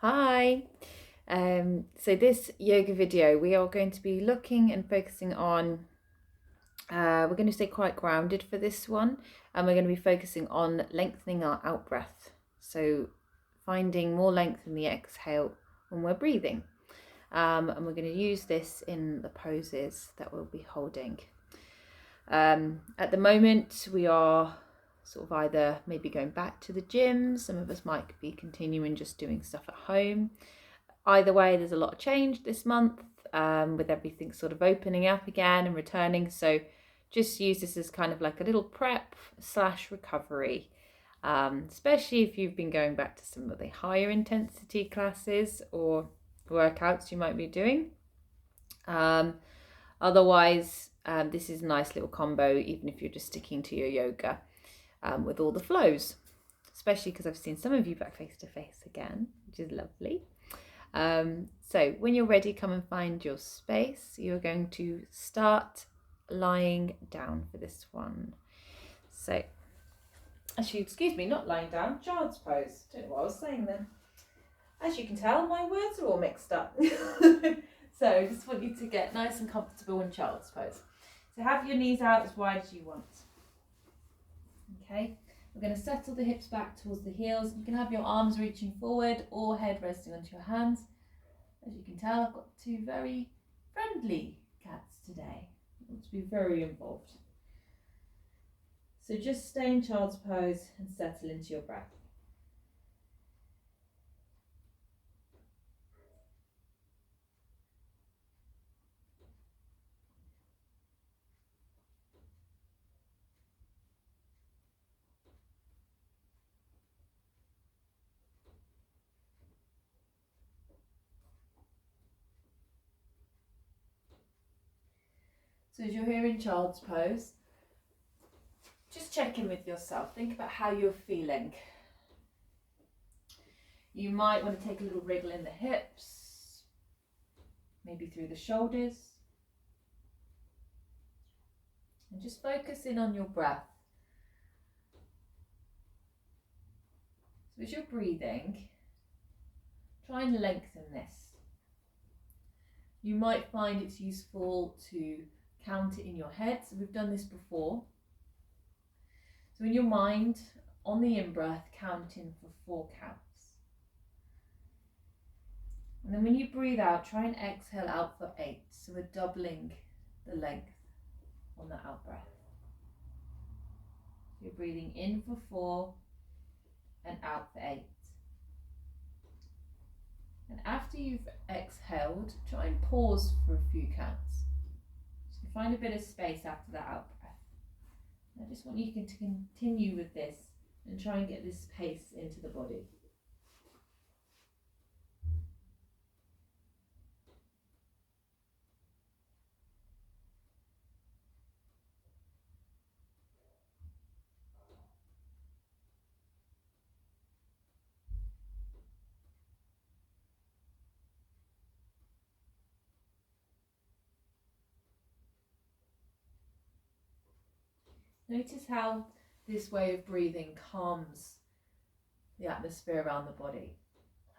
Hi. So this yoga video, we are going to be looking and focusing on, we're going to stay quite grounded for this one, and we're going to be focusing on lengthening our out breath. So finding more length in the exhale when we're breathing. And we're going to use this in the poses that we'll be holding. At the moment, we are sort of either maybe going back to the gym. Some of us might be continuing just doing stuff at home. Either way, there's a lot of change this month with everything sort of opening up again and returning. So just use this as kind of like a little prep / recovery, especially if you've been going back to some of the higher intensity classes or workouts you might be doing. Otherwise, this is a nice little combo, even if you're just sticking to your yoga with all the flows, especially because I've seen some of you back face to face again, which is lovely. So when you're ready, come and find your space. You're going to start lying down for this one. So, actually, excuse me, not lying down, child's pose. Don't know what I was saying then. As you can tell, my words are all mixed up. So I just want you to get nice and comfortable in child's pose. So have your knees out as wide as you want. Okay, we're going to settle the hips back towards the heels. You can have your arms reaching forward or head resting onto your hands. As you can tell, I've got two very friendly cats today. I want to be very involved. So just stay in child's pose and settle into your breath. So as you're here in child's pose, just check in with yourself. Think about how you're feeling. You might want to take a little wriggle in the hips, maybe through the shoulders. And just focus in on your breath. So as you're breathing, try and lengthen this. You might find it's useful to count it in your head. So we've done this before. So in your mind, on the in-breath, count in for 4 counts. And then when you breathe out, try and exhale out for 8. So we're doubling the length on the out-breath. You're breathing in for 4 and out for 8. And after you've exhaled, try and pause for a few counts. So find a bit of space after that out breath. I just want you to continue with this and try and get this pace into the body. Notice how this way of breathing calms the atmosphere around the body,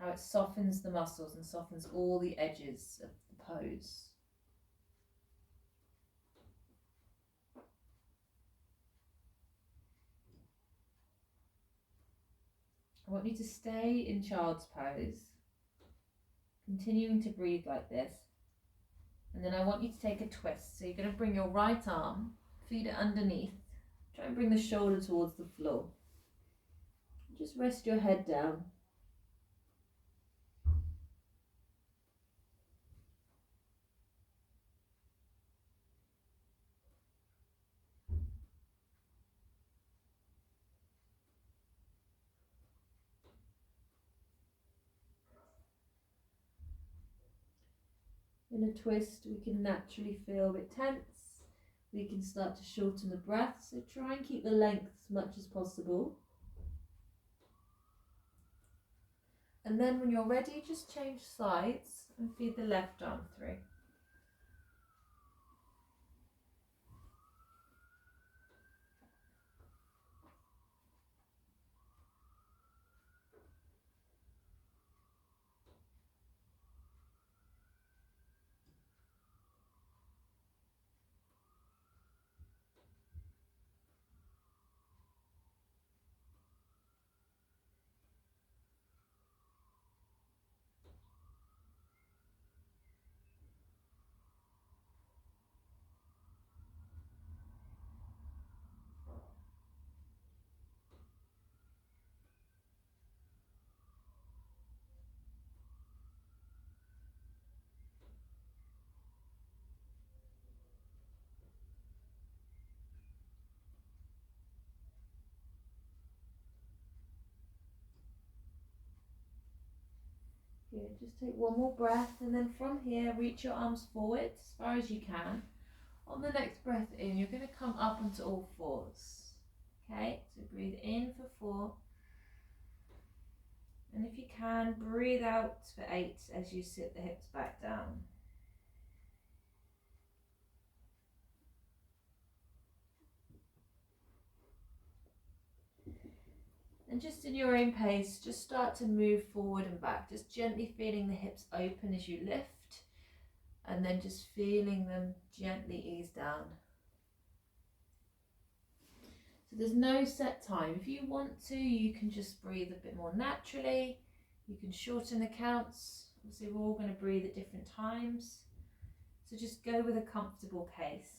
how it softens the muscles and softens all the edges of the pose. I want you to stay in child's pose, continuing to breathe like this. And then I want you to take a twist. So you're going to bring your right arm, feed it underneath. Try and bring the shoulder towards the floor. Just rest your head down. In a twist, we can naturally feel a bit tense. We can start to shorten the breath, so try and keep the length as much as possible. And then when you're ready, just change sides and feed the left arm through. Good. Just take one more breath, and then from here, reach your arms forward as far as you can. On the next breath in, you're going to come up onto all fours. Okay, so breathe in for 4. And if you can, breathe out for 8 as you sit the hips back down. And just in your own pace, just start to move forward and back, just gently feeling the hips open as you lift, and then just feeling them gently ease down. So there's no set time. If you want to, you can just breathe a bit more naturally. You can shorten the counts. Obviously, we're all going to breathe at different times. So just go with a comfortable pace.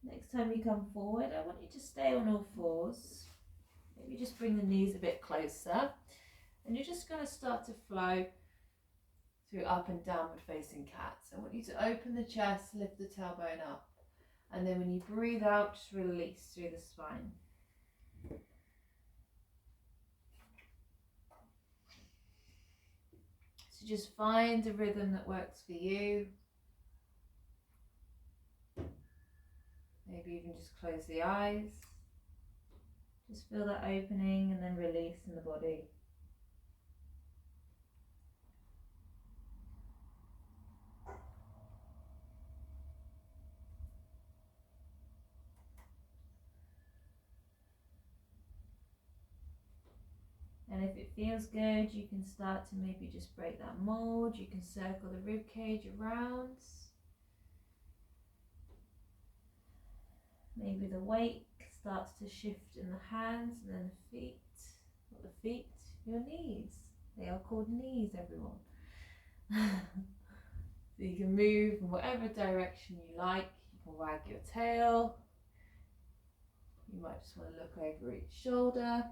Next time you come forward, I want you to stay on all fours. Maybe just bring the knees a bit closer. And you're just going to start to flow through up and downward facing cats. I want you to open the chest, lift the tailbone up. And then when you breathe out, just release through the spine. So just find a rhythm that works for you. Maybe even just close the eyes. Just feel that opening and then release in the body. And if it feels good, you can start to maybe just break that mold. You can circle the rib cage around. Maybe the weight starts to shift in the hands and then the feet. Not the feet, your knees. They are called knees, everyone. So you can move in whatever direction you like. You can wag your tail. You might just want to look over each shoulder.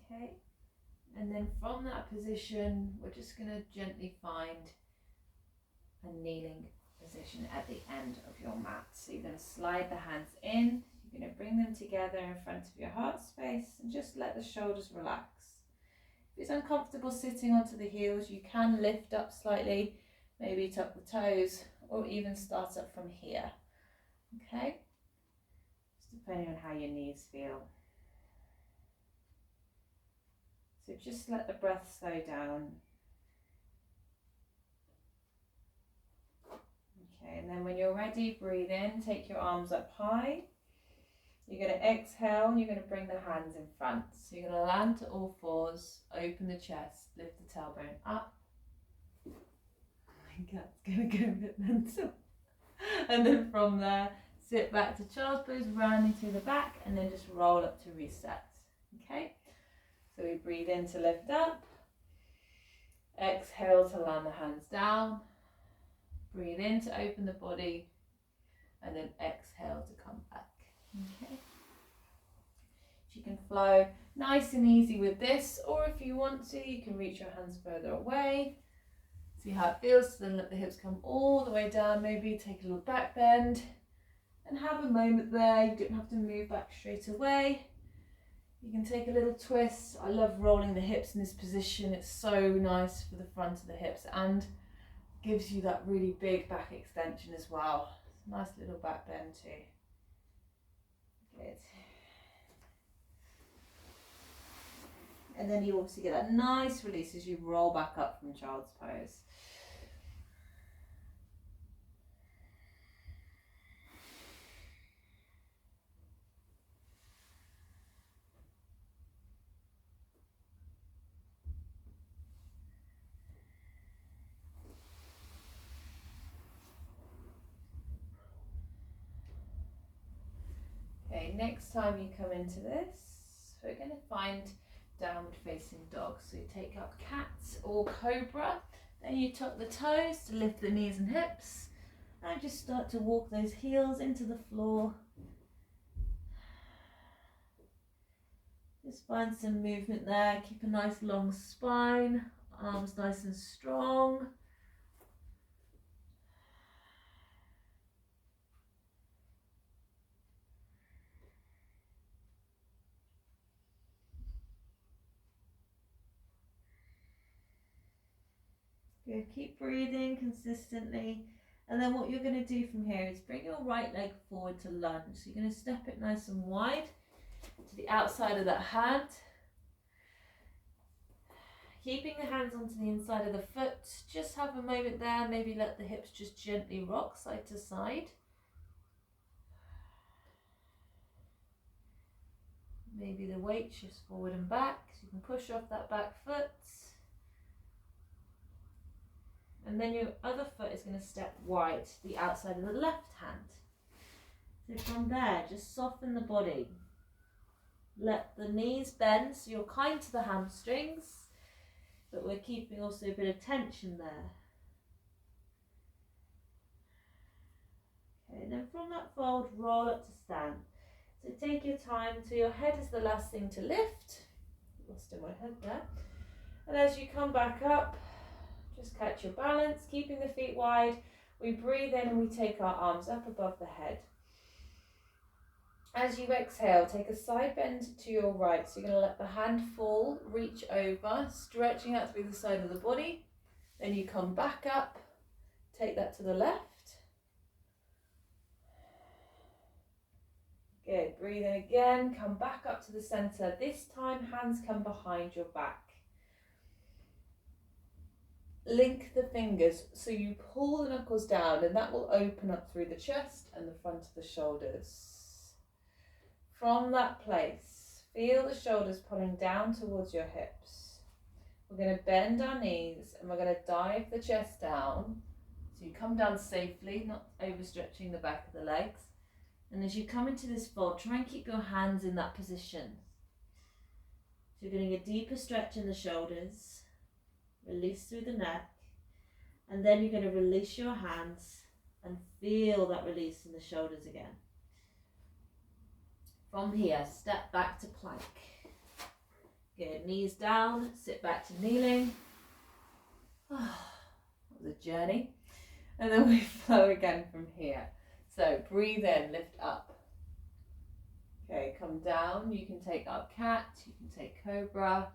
Okay, and then from that position, we're just going to gently find a kneeling position at the end of your mat. So you're going to slide the hands in, you're going to bring them together in front of your heart space and just let the shoulders relax. If it's uncomfortable sitting onto the heels, you can lift up slightly, maybe tuck the toes, or even start up from here. Okay, just depending on how your knees feel. So just let the breath slow down. Okay, and then when you're ready, breathe in, take your arms up high. You're going to exhale and you're going to bring the hands in front. So you're going to land to all fours, open the chest, lift the tailbone up. My cat's going to go a bit mental. And then from there, sit back to child's pose, rounding through the back, and then just roll up to reset. Okay? So we breathe in to lift up, exhale to land the hands down, breathe in to open the body, and then exhale to come back. Okay. You can flow nice and easy with this, or if you want to, you can reach your hands further away. See how it feels, then let the hips come all the way down, maybe take a little back bend, and have a moment there. You don't have to move back straight away. You can take a little twist. I love rolling the hips in this position. It's so nice for the front of the hips and gives you that really big back extension as well. It's a nice little back bend too. Good. And then you also get that nice release as you roll back up from child's pose. Okay, next time you come into this, we're going to find downward facing dog. So you take up cat or cobra, then you tuck the toes to lift the knees and hips, and just start to walk those heels into the floor. Just find some movement there. Keep a nice long spine, arms nice and strong. Good. Keep breathing consistently. And then what you're going to do from here is bring your right leg forward to lunge. So you're going to step it nice and wide to the outside of that hand. Keeping the hands onto the inside of the foot. Just have a moment there. Maybe let the hips just gently rock side to side. Maybe the weight shifts forward and back. So you can push off that back foot. And then your other foot is going to step wide to the outside of the left hand. So from there, just soften the body. Let the knees bend, so you're kind to the hamstrings, but we're keeping also a bit of tension there. Okay, then from that fold, roll up to stand. So take your time till your head is the last thing to lift. Lost in my head there. And as you come back up, just catch your balance, keeping the feet wide. We breathe in and we take our arms up above the head. As you exhale, take a side bend to your right. So you're going to let the hand fall, reach over, stretching out through the side of the body. Then you come back up, take that to the left. Good, breathe in again, come back up to the center. This time, hands come behind your back. Link the fingers, so you pull the knuckles down and that will open up through the chest and the front of the shoulders. From that place, feel the shoulders pulling down towards your hips. We're going to bend our knees and we're going to dive the chest down. So you come down safely, not overstretching the back of the legs. And as you come into this fold, try and keep your hands in that position. So you're getting a deeper stretch in the shoulders. Release through the neck, and then you're going to release your hands and feel that release in the shoulders again. From here, step back to plank. Good, knees down, sit back to kneeling. That was a journey. And then we flow again from here. So breathe in, lift up. Okay, come down. You can take up cat, you can take cobra.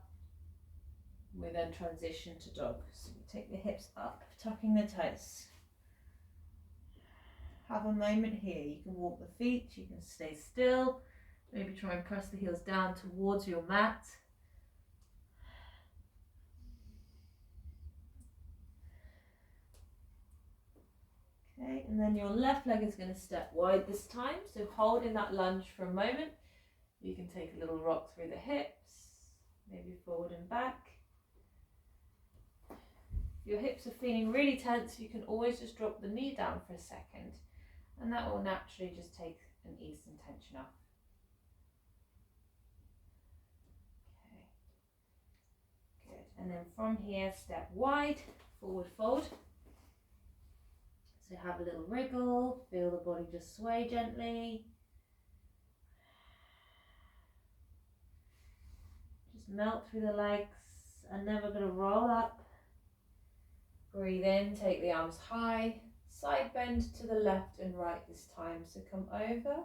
We then transition to dog. So we take the hips up, tucking the toes. Have a moment here. You can walk the feet, you can stay still. Maybe try and press the heels down towards your mat. Okay, and then your left leg is going to step wide this time. So hold in that lunge for a moment. You can take a little rock through the hips, maybe forward and back. If your hips are feeling really tense, you can always just drop the knee down for a second, and that will naturally just take and ease some tension off. Okay, good. And then from here, step wide, forward fold. So have a little wriggle, feel the body just sway gently. Just melt through the legs, and then we're going to roll up. Breathe in, take the arms high, side bend to the left and right this time. So come over.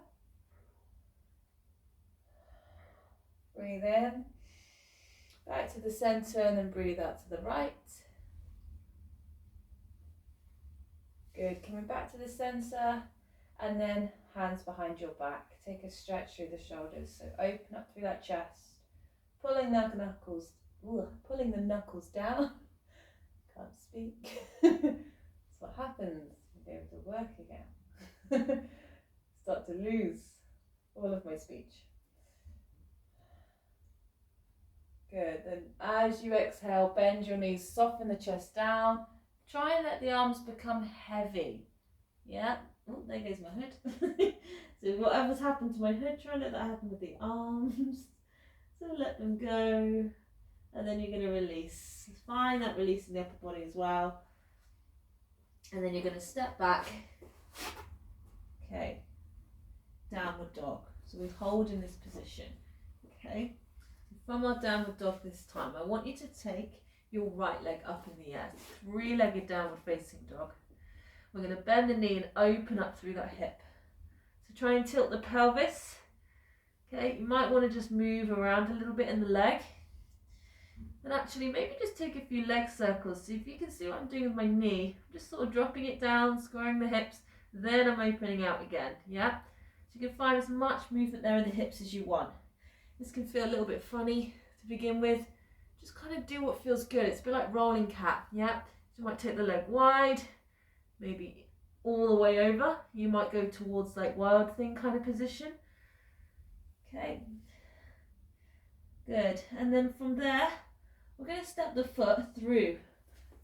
Breathe in, back to the center, and then breathe out to the right. Good, coming back to the center, and then hands behind your back. Take a stretch through the shoulders. So open up through that chest, pulling the knuckles down. Can't speak. That's what happens. You'll be able to work again. Start to lose all of my speech. Good. Then as you exhale, bend your knees, soften the chest down. Try and let the arms become heavy. Yeah. Oh, there goes my hood. So whatever's happened to my hood, try and let that happen with the arms. So let them go. And then you're going to release. Find that release in the upper body as well. And then you're going to step back. Okay. Downward dog. So we hold in this position. Okay. from our downward dog this time, I want you to take your right leg up in the air. Three-legged downward facing dog. We're going to bend the knee and open up through that hip. So try and tilt the pelvis. Okay, you might want to just move around a little bit in the leg. And actually maybe just take a few leg circles. See if you can see what I'm doing with my knee. I'm just sort of dropping it down, squaring the hips, then I'm opening out again. Yeah? So you can find as much movement there in the hips as you want. This can feel a little bit funny to begin with. Just kind of do what feels good. It's a bit like rolling cat. Yeah? So you might take the leg wide, maybe all the way over. You might go towards like wild thing kind of position. Okay. Good. And then from there, we're going to step the foot through,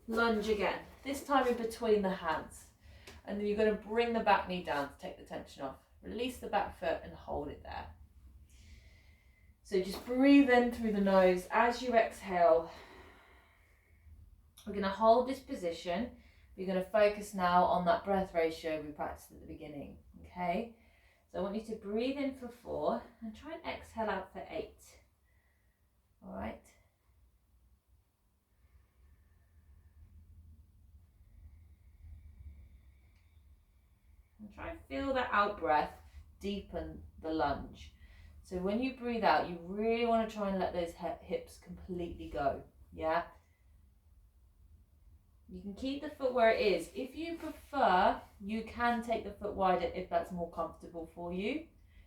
lunge again, this time in between the hands. And then you're going to bring the back knee down to take the tension off. Release the back foot and hold it there. So just breathe in through the nose. As you exhale, we're going to hold this position. We're going to focus now on that breath ratio we practiced at the beginning. Okay? So I want you to breathe in for 4 and try and exhale out for 8. All right? And try and feel that out breath deepen the lunge. So when you breathe out, you really want to try and let those hips completely go. Yeah? You can keep the foot where it is. If you prefer, you can take the foot wider if that's more comfortable for you.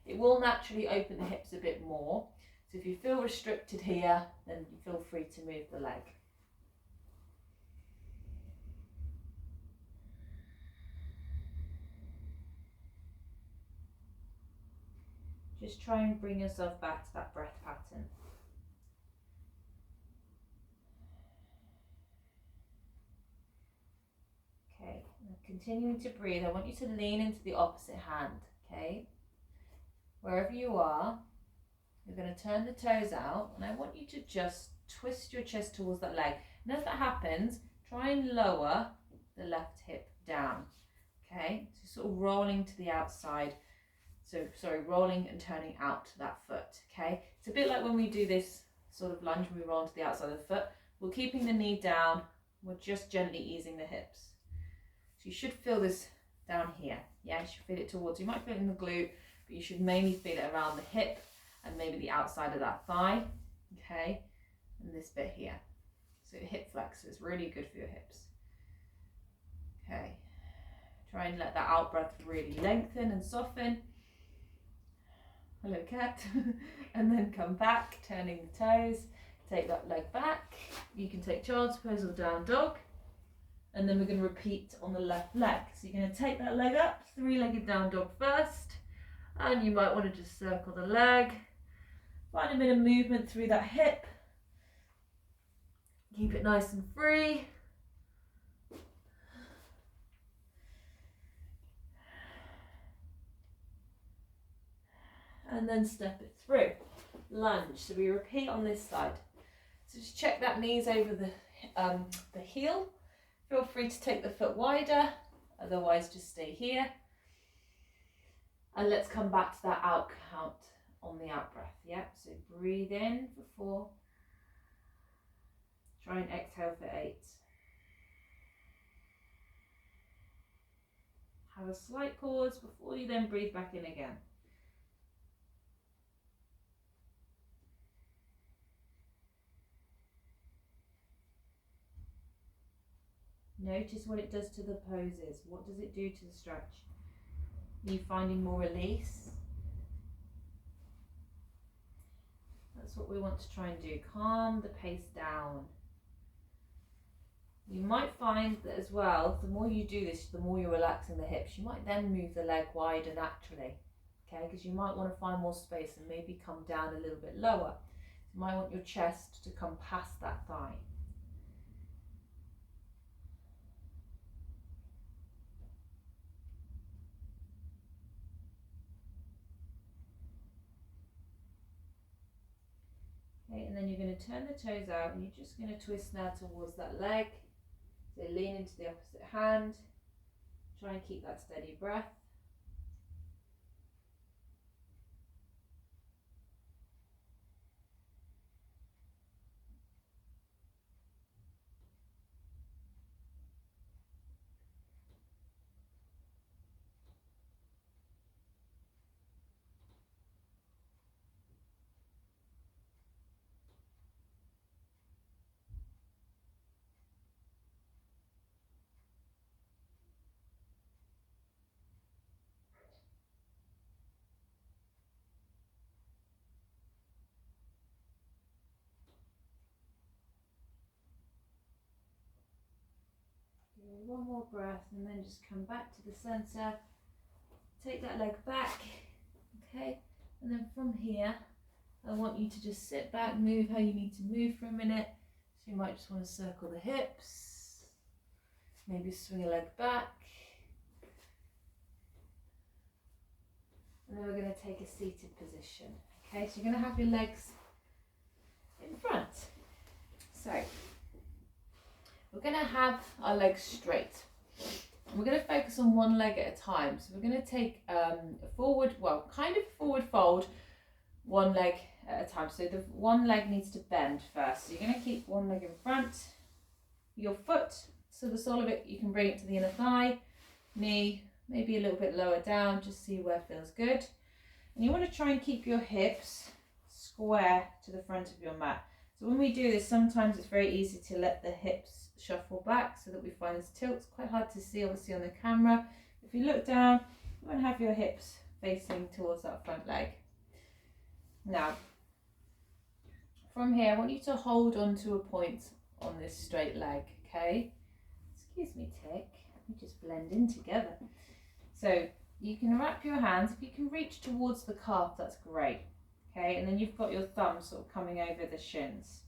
It will naturally open the hips a bit more. So if you feel restricted here, then you feel free to move the leg. Just try and bring yourself back to that breath pattern. Okay, now continuing to breathe, I want you to lean into the opposite hand, okay? Wherever you are, you're going to turn the toes out, and I want you to just twist your chest towards that leg. And as that happens, try and lower the left hip down, okay? So sort of rolling to the outside. So, sorry, rolling and turning out to that foot, okay? It's a bit like when we do this sort of lunge, when we roll to the outside of the foot. We're keeping the knee down. We're just gently easing the hips. So you should feel this down here. Yeah, you should feel it towards. You might feel it in the glute, but you should mainly feel it around the hip and maybe the outside of that thigh, okay? And this bit here. So hip flexors, really good for your hips. Okay. Try and let that out breath really lengthen and soften. Hello cat. And then come back, turning the toes, take that leg back. You can take child's pose or down dog. And then we're going to repeat on the left leg. So you're going to take that leg up, 3-legged down dog first. And you might want to just circle the leg. Find a bit of movement through that hip. Keep it nice and free. And then step it through. Lunge. So we repeat on this side. So just check that knee's over the heel. Feel free to take the foot wider, otherwise just stay here. And let's come back to that out count on the out breath. Yep, so breathe in for 4. Try and exhale for 8. Have a slight pause before you then breathe back in again. Notice what it does to the poses. What does it do to the stretch? Are you finding more release? That's what we want to try and do. Calm the pace down. You might find that as well, the more you do this, the more you're relaxing the hips. You might then move the leg wider naturally, okay? Because you might want to find more space and maybe come down a little bit lower. You might want your chest to come past that thigh. Okay, and then you're going to turn the toes out and you're just going to twist now towards that leg. So lean into the opposite hand. Try and keep that steady breath. more breath, and then just come back to the center. Take that leg back, okay? And then from here, I want you to just sit back, move how you need to move for a minute. So you might just want to circle the hips, maybe swing a leg back. And then we're going to take a seated position. Okay, so you're going to have your legs in front. So we're going to have our legs straight. We're going to focus on one leg at a time. So we're going to take a forward, well, kind of forward fold, one leg at a time. So the one leg needs to bend first. So you're going to keep one leg in front, your foot, so the sole of it, you can bring it to the inner thigh, knee, maybe a little bit lower down, just see where feels good. And you want to try and keep your hips square to the front of your mat. So when we do this, sometimes it's very easy to let the hips shuffle back so that we find this tilt. It's quite hard to see obviously on the camera. If you look down, you want to have your hips facing towards that front leg. Now, from here, I want you to hold on to a point on this straight leg, okay? Excuse me, Tick. We just blend in together. So you can wrap your hands. If you can reach towards the calf, that's great. Okay, and then you've got your thumbs sort of coming over the shins.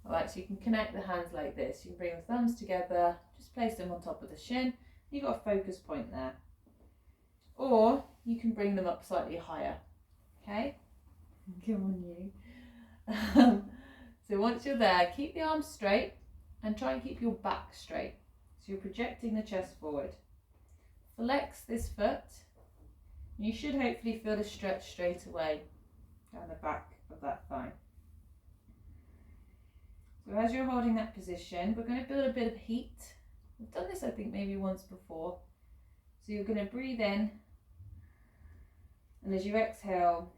All right, so you can connect the hands like this. You can bring the thumbs together, just place them on top of the shin. You've got a focus point there. Or you can bring them up slightly higher. Okay, come on you. So once you're there, keep the arms straight and try and keep your back straight. So you're projecting the chest forward. Flex this foot. You should hopefully feel the stretch straight away down the back of that thigh. So as you're holding that position, we're going to build a bit of heat. We've done this I think maybe once before. So you're going to breathe in, and as you exhale,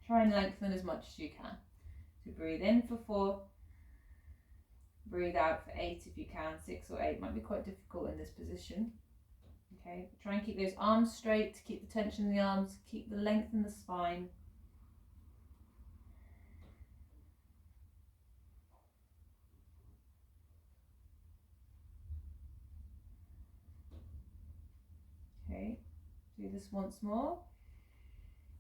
try and lengthen as much as you can. So breathe in for 4, breathe out for 8 if you can, 6 or 8 might be quite difficult in this position. Okay, try and keep those arms straight, keep the tension in the arms, keep the length in the spine. Okay, do this once more.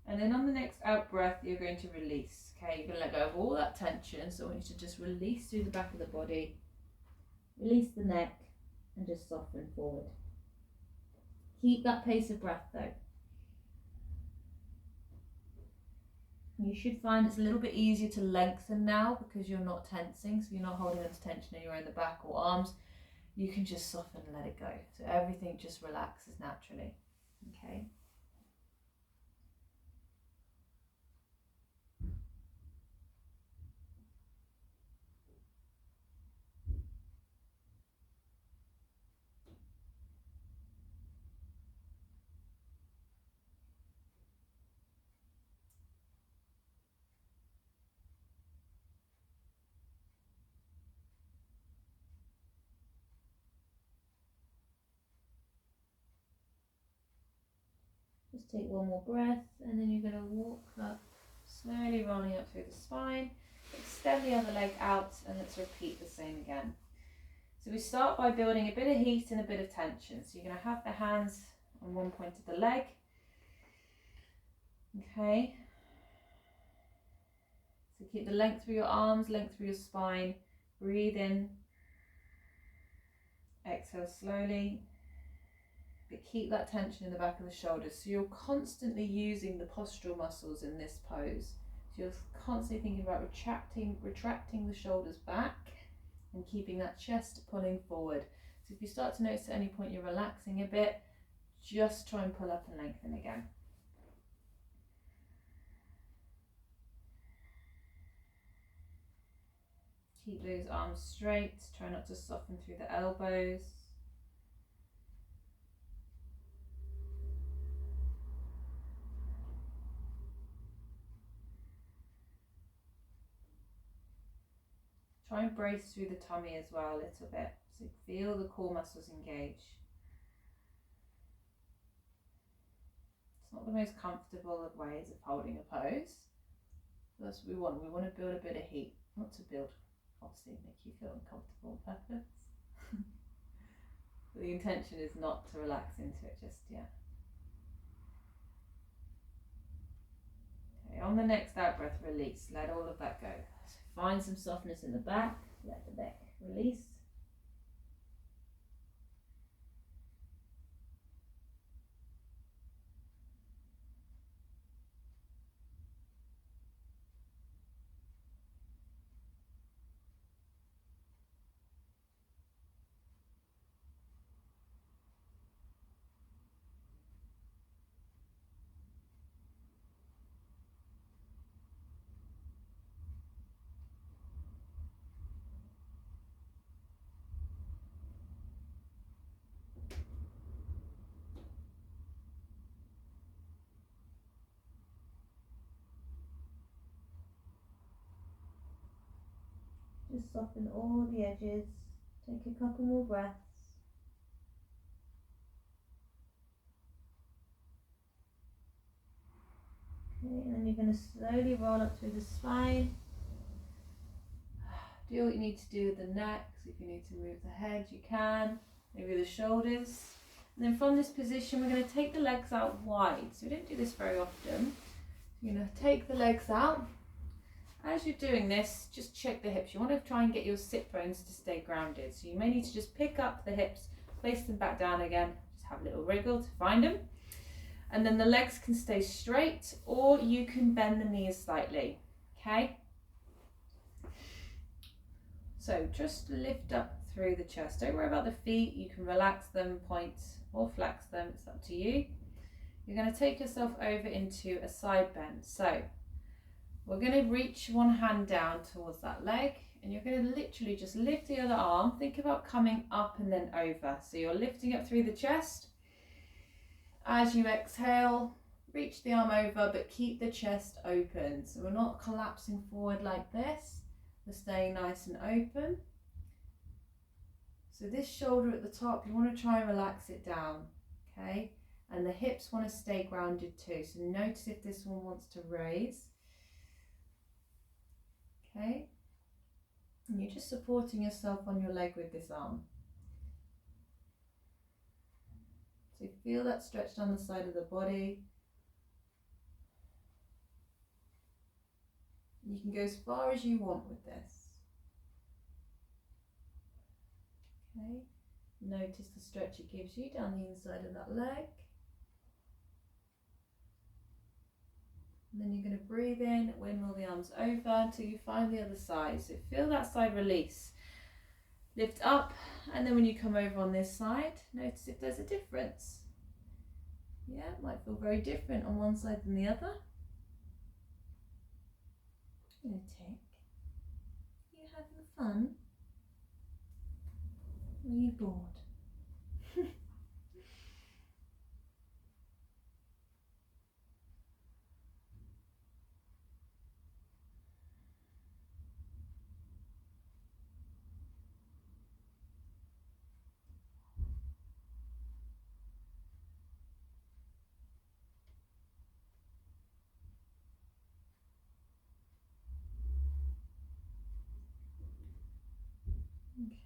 And then on the next out breath, you're going to release. Okay, you're going to let go of all that tension. So I want you to just release through the back of the body, release the neck, and just soften forward. Keep that pace of breath though. You should find it's a little bit easier to lengthen now because you're not tensing, so you're not holding on to tension anywhere in the back or arms. You can just soften and let it go. So everything just relaxes naturally. Okay. Just take one more breath, and then you're going to walk up, slowly rolling up through the spine. Extend the other leg out, and let's repeat the same again. So we start by building a bit of heat and a bit of tension. So you're going to have the hands on one point of the leg. Okay. So keep the length through your arms, length through your spine. Breathe in. Exhale slowly. But keep that tension in the back of the shoulders. So you're constantly using the postural muscles in this pose. So you're constantly thinking about retracting the shoulders back and keeping that chest pulling forward. So if you start to notice at any point you're relaxing a bit, just try and pull up and lengthen again. Keep those arms straight. Try not to soften through the elbows. Try and brace through the tummy as well a little bit, so feel the core muscles engage. It's not the most comfortable of ways of holding a pose. That's what we want. We want to build a bit of heat, not to build, obviously make you feel uncomfortable on purpose. The intention is not to relax into it just yet. Okay, on the next out breath, release. Let all of that go. So find some softness in the back. Let the neck release. Just soften all the edges. Take a couple more breaths. Okay, and then you're going to slowly roll up through the spine. Do what you need to do with the neck. So if you need to move the head, you can. Maybe the shoulders. And then from this position, we're going to take the legs out wide. So we don't do this very often. You're going to take the legs out. As you're doing this, just check the hips. You want to try and get your sit bones to stay grounded. So you may need to just pick up the hips, place them back down again. Just have a little wriggle to find them. And then the legs can stay straight, or you can bend the knees slightly, okay? So just lift up through the chest. Don't worry about the feet. You can relax them, point or flex them. It's up to you. You're going to take yourself over into a side bend. So we're going to reach one hand down towards that leg, and you're going to literally just lift the other arm. Think about coming up and then over. So you're lifting up through the chest. As you exhale, reach the arm over, but keep the chest open. So we're not collapsing forward like this. We're staying nice and open. So this shoulder at the top, you want to try and relax it down, okay? And the hips want to stay grounded too. So notice if this one wants to raise. Okay, and you're just supporting yourself on your leg with this arm. So feel that stretch down the side of the body. You can go as far as you want with this. Okay, notice the stretch it gives you down the inside of that leg. And then you're going to breathe in, windmill the arms over until you find the other side. So feel that side release. Lift up, and then when you come over on this side, notice if there's a difference. Yeah, it might feel very different on one side than the other. I'm going to tick. Are you having fun? Or are you bored?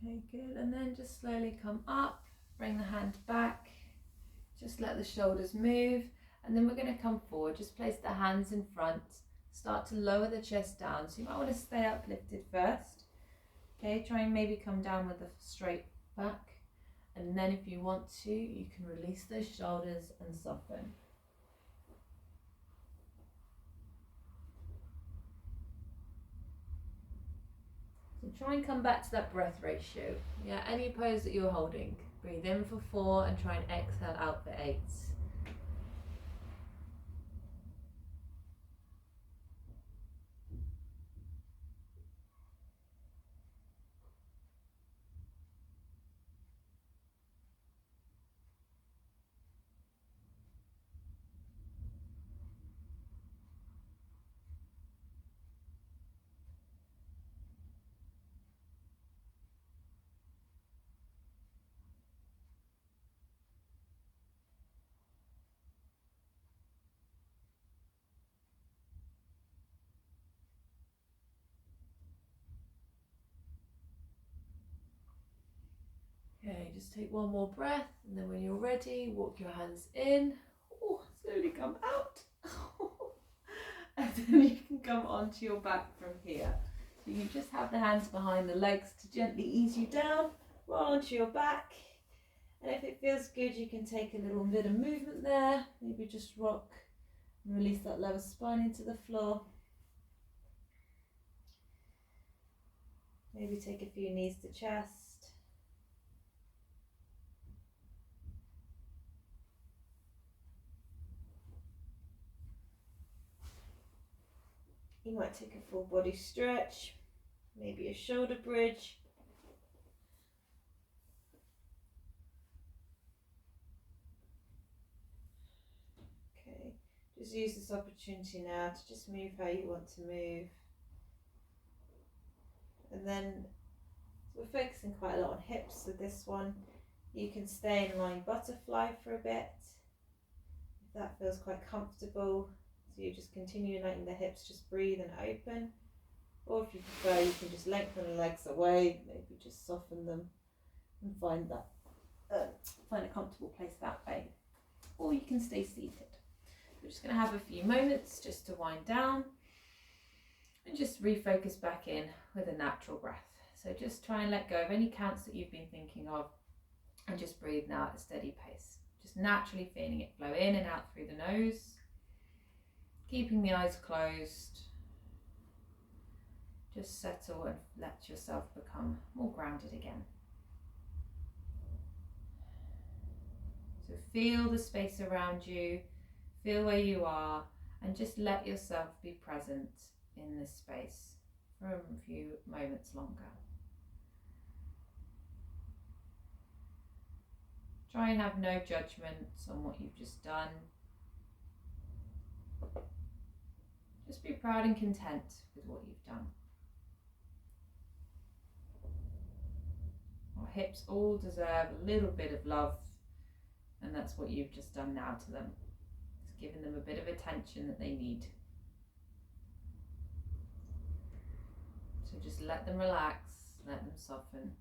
Okay, good. And then just slowly come up, bring the hand back, just let the shoulders move, and then we're going to come forward. Just place the hands in front, start to lower the chest down. So you might want to stay uplifted first. Okay, try and maybe come down with a straight back, and then if you want to, you can release those shoulders and soften. So try and come back to that breath ratio. Yeah, any pose that you're holding. Breathe in for 4 and try and exhale out for 8. just take one more breath, and then when you're ready, walk your hands in. Oh, slowly come out. And then you can come onto your back from here. So you just have the hands behind the legs to gently ease you down, roll onto your back. And if it feels good, you can take a little bit of movement there. Maybe just rock and release that lower spine into the floor. Maybe take a few knees to chest. You might take a full body stretch, maybe a shoulder bridge. Okay, just use this opportunity now to just move how you want to move. And then we're focusing quite a lot on hips, so this one you can stay in lying butterfly for a bit if that feels quite comfortable. So you just continue letting the hips just breathe and open, or if you prefer, you can just lengthen the legs away, maybe just soften them and find a comfortable place that way, or you can stay seated. We're just going to have a few moments just to wind down and just refocus back in with a natural breath. So just try and let go of any counts that you've been thinking of and just breathe now at a steady pace. Just naturally feeling it flow in and out through the nose, keeping the eyes closed. Just settle and let yourself become more grounded again. So feel the space around you, feel where you are, and just let yourself be present in this space for a few moments longer. Try and have no judgments on what you've just done. Just be proud and content with what you've done. Our hips all deserve a little bit of love, and that's what you've just done now to them. It's giving them a bit of attention that they need. So just let them relax, let them soften.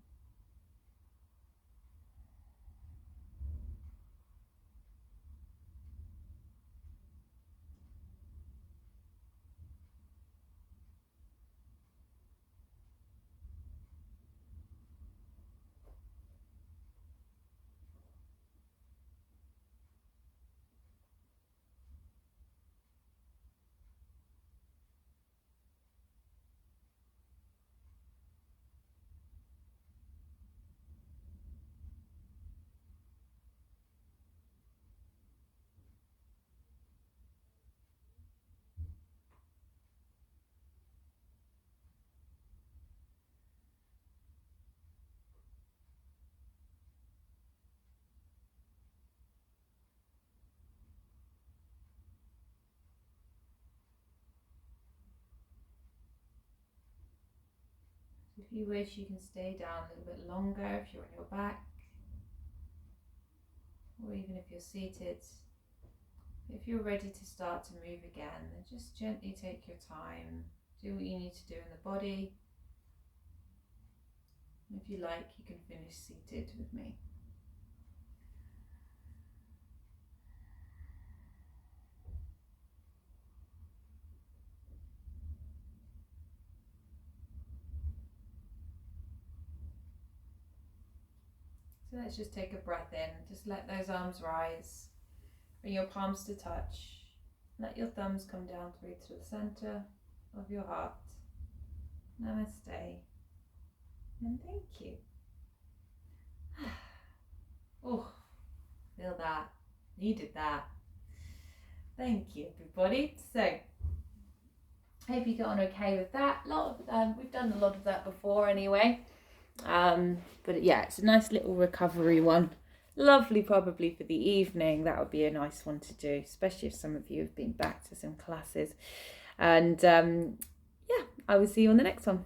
If you wish, you can stay down a little bit longer if you're on your back, or even if you're seated. If you're ready to start to move again, then just gently take your time, do what you need to do in the body. And if you like, you can finish seated with me. So let's just take a breath in, just let those arms rise, bring your palms to touch, let your thumbs come down through to the center of your heart. Namaste, and thank you. Oh, feel that, needed that. Thank you, everybody. So, hope you got on okay with that. We've done a lot of that before anyway. But yeah, it's a nice little recovery one. Lovely probably for the evening. That would be a nice one to do, especially if some of you have been back to some classes. And yeah, I will see you on the next one.